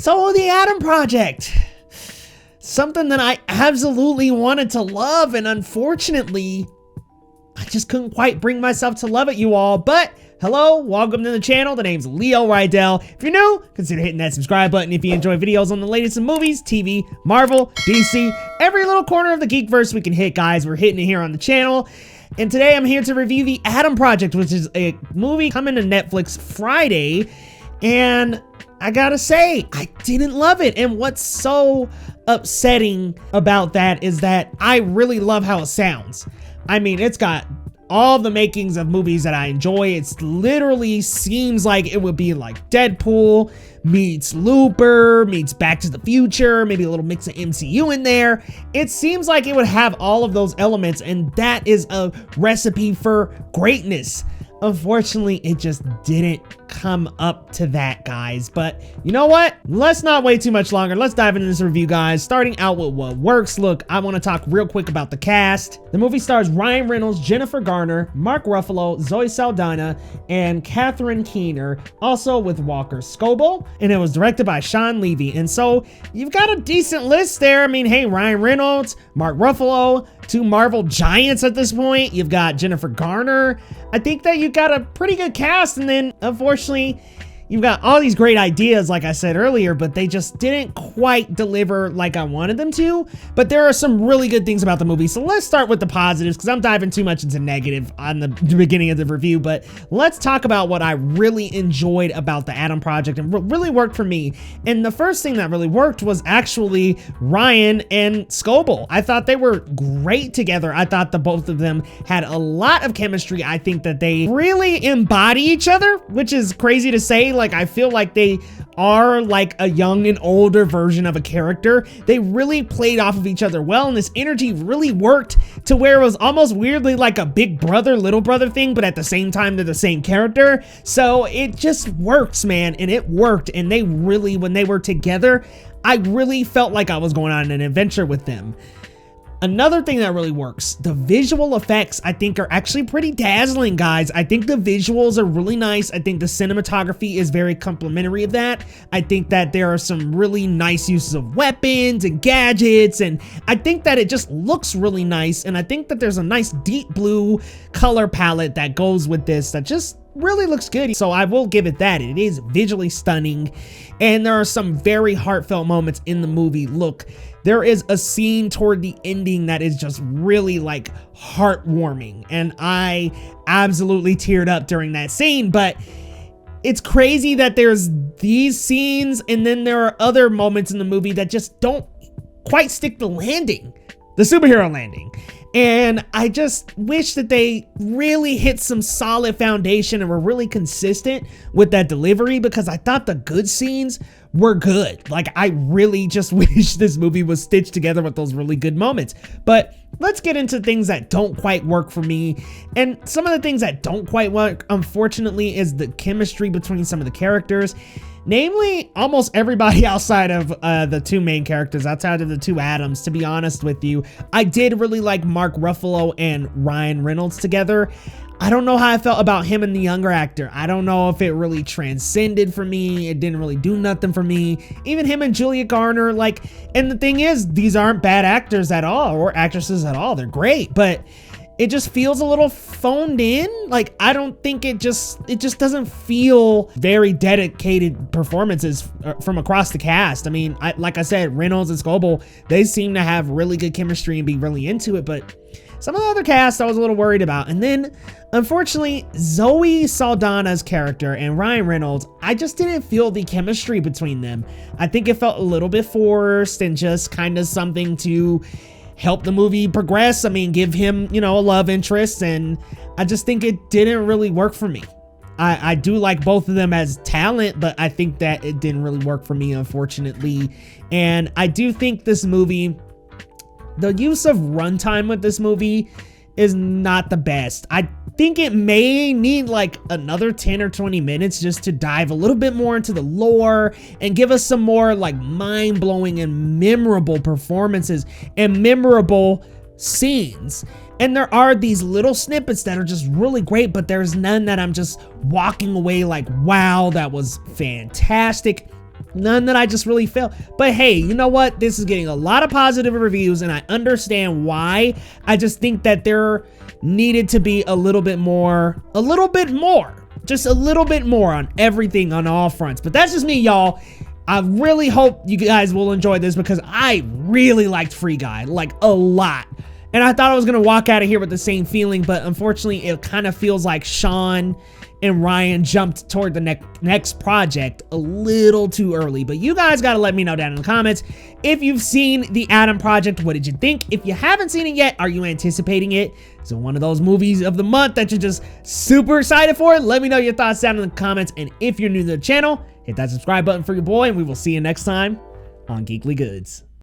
So the Adam Project, something that I absolutely wanted to love, and unfortunately, I just couldn't quite bring myself to love it, you all. But hello, welcome to the channel. The name's Leo Rydell. If you're new, consider hitting that subscribe button if you enjoy videos on the latest in movies, TV, Marvel, DC, every little corner of the Geekverse we can hit, guys. We're hitting it here on the channel. And today I'm here to review the Adam Project, which is a movie coming to Netflix Friday. And I gotta say, I didn't love it. And what's so upsetting about that is that I really love how it sounds. I mean, it's got all the makings of movies that I enjoy. It literally seems like it would be like Deadpool meets Looper meets Back to the Future, maybe a little mix of MCU in there. It seems like it would have all of those elements, and that is a recipe for greatness. Unfortunately, it just didn't come up to that, guys. But you know what? Let's not wait too much longer. Let's dive into this review, guys. Starting out with what works. Look, I want to talk real quick about the cast. The movie stars Ryan Reynolds, Jennifer Garner, Mark Ruffalo, Zoe Saldana, and Catherine Keener, also with Walker Scobell. And it was directed by Sean Levy. And so you've got a decent list there. I mean, hey, Ryan Reynolds, Mark Ruffalo, two Marvel giants at this point. You've got Jennifer Garner. I think that you got a pretty good cast, and then unfortunately you've got all these great ideas, like I said earlier, but they just didn't quite deliver like I wanted them to. But there are some really good things about the movie. So let's start with the positives, because I'm diving too much into negative on the beginning of the review. But let's talk about what I really enjoyed about the Adam Project and what really worked for me. And the first thing that really worked was actually Ryan and Scobell. I thought they were great together. I thought the both of them had a lot of chemistry. I think that they really embody each other, which is crazy to say. Like, I feel like they are like a young and older version of a character. They really played off of each other well, and this energy really worked to where it was almost weirdly like a big brother, little brother thing, but at the same time, they're the same character. So it just works, man, and it worked. And they really, when they were together, I really felt like I was going on an adventure with them. Another thing that really works, the visual effects, I think, are actually pretty dazzling, guys. I think the visuals are really nice. I think the cinematography is very complimentary of that. I think that there are some really nice uses of weapons and gadgets, and I think that it just looks really nice. And I think that there's a nice deep blue color palette that goes with this that just really looks good. So I will give it that. It is visually stunning, and there are some very heartfelt moments in the movie. Look, there is a scene toward the ending that is just really like heartwarming, and I absolutely teared up during that scene. But it's crazy that there's these scenes, and then there are other moments in the movie that just don't quite stick the landing, the superhero landing. And I just wish that they really hit some solid foundation and were really consistent with that delivery, because I thought the good scenes were good. Like, I really just wish this movie was stitched together with those really good moments. But let's get into things that don't quite work for me. And some of the things that don't quite work, unfortunately, is the chemistry between some of the characters. Namely, almost everybody outside of the two main characters, outside of the two Adams, to be honest with you. I did really like Mark Ruffalo and Ryan Reynolds together. I don't know how I felt about him and the younger actor. I don't know if it really transcended for me. It didn't really do nothing for me. Even him and Julia Garner, like, and the thing is, these aren't bad actors at all, or actresses at all. They're great, but it just feels a little phoned in. Like, I don't think it just doesn't feel very dedicated performances from across the cast. I mean, like I said, Reynolds and Scobell, they seem to have really good chemistry and be really into it, but some of the other cast I was a little worried about. And then, unfortunately, Zoe Saldana's character and Ryan Reynolds, I just didn't feel the chemistry between them. I think it felt a little bit forced and just kind of something to help the movie progress. I mean, give him, you know, a love interest, and I just think it didn't really work for me. I do like both of them as talent, but I think that it didn't really work for me, unfortunately. And I do think this movie, the use of runtime with this movie is not the best. I think it may need like another 10 or 20 minutes just to dive a little bit more into the lore and give us some more like mind-blowing and memorable performances and memorable scenes. And there are these little snippets that are just really great, but there's none that I'm just walking away like, wow, that was fantastic. None that I just really felt. But hey, you know what? This is getting a lot of positive reviews, and I understand why. I just think that there needed to be a little bit more, just a little bit more on everything on all fronts. But that's just me, y'all. I really hope you guys will enjoy this because I really liked Free Guy, like a lot. And I thought I was gonna walk out of here with the same feeling, but unfortunately it kind of feels like Sean and Ryan jumped toward the next project a little too early. But you guys gotta let me know down in the comments. If you've seen The Adam Project, what did you think? If you haven't seen it yet, are you anticipating it? Is it one of those movies of the month that you're just super excited for? Let me know your thoughts down in the comments. And if you're new to the channel, hit that subscribe button for your boy, and we will see you next time on Geekly Goods.